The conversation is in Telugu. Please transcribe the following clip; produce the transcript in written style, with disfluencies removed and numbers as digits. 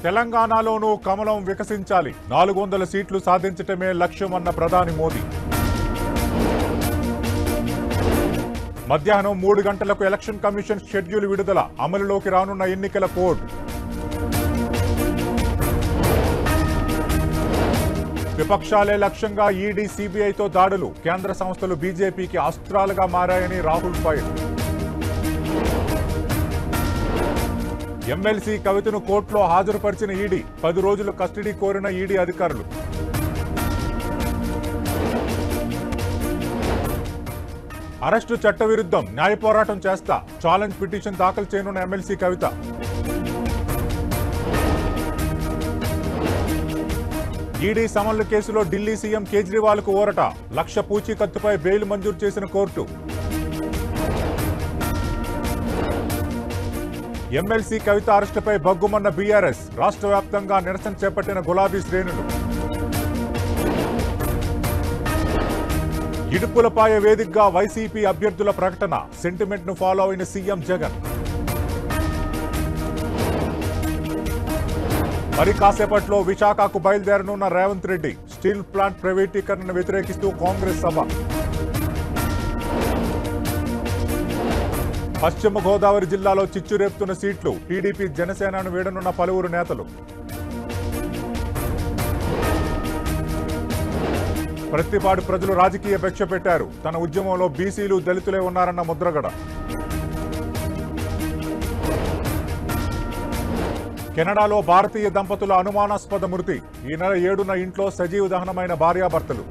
తెలంగాణలోనూ కమలం వికసించాలి, 400 సీట్లు సాధించటమే లక్ష్యమన్న ప్రధాని మోదీ. మధ్యాహ్నం 3 గంటలకు ఎలక్షన్ కమిషన్ షెడ్యూల్ విడుదల, అమలులోకి రానున్న ఎన్నికల కోడ్. విపక్షాలే లక్ష్యంగా ఈడీ సిబిఐతో దాడులు, కేంద్ర సంస్థలు బీజేపీకి అస్త్రాలుగా మారాయని రాహుల్ ఫైర్. ఎమ్మెల్సీ కవితను కోర్టులో హాజరుపరిచిన ఈడీ, 10 రోజులు కస్టడీ కోరిన ఈడీ అధికారులు. అరెస్టు చట్టవిరుద్ధం, న్యాయ పోరాటం చేస్తా, ఛాలెంజ్ పిటిషన్ దాఖలు చేయనున్న ఎమ్మెల్సీ కవిత. ఈడీ సమన్లు కేసులో ఢిల్లీ సీఎం కేజ్రీవాల్ కు ఊరట, 1,00,000 పూచీకత్తుపై బెయిల్ మంజూరు చేసిన కోర్టు. ఎమ్మెల్సీ కవిత అరెస్టుపై బగ్గుమన్న బీఆర్ఎస్, రాష్ట్ర వ్యాప్తంగా నిరసన చేపట్టిన గులాబీ శ్రేణులు. ఇడుపులపాయ వేదికగా వైసీపీ అభ్యర్థుల ప్రకటన, సెంటిమెంట్ ను ఫాలో అయిన సీఎం జగన్. మరి కాసేపట్లో విశాఖకు బయలుదేరనున్న రేవంత్ రెడ్డి, స్టీల్ ప్లాంట్ ప్రైవేటీకరణను వ్యతిరేకిస్తూ కాంగ్రెస్ సభ. పశ్చిమ గోదావరి జిల్లాలో చిచ్చురేపుతున్న సీట్లు, టీడీపీ జనసేనను వీడనున్న పలువురు నేతలు. ప్రత్తిపాడు ప్రజలు రాజకీయ భిక్ష పెట్టారు, తన ఉద్యమంలో బీసీలు దళితులే ఉన్నారన్న ముద్రగడ. కెనడాలో భారతీయ దంపతుల అనుమానాస్పద మృతి, ఈ నెల 7న ఇంట్లో సజీవ దహనమైన భార్యాభర్తలు.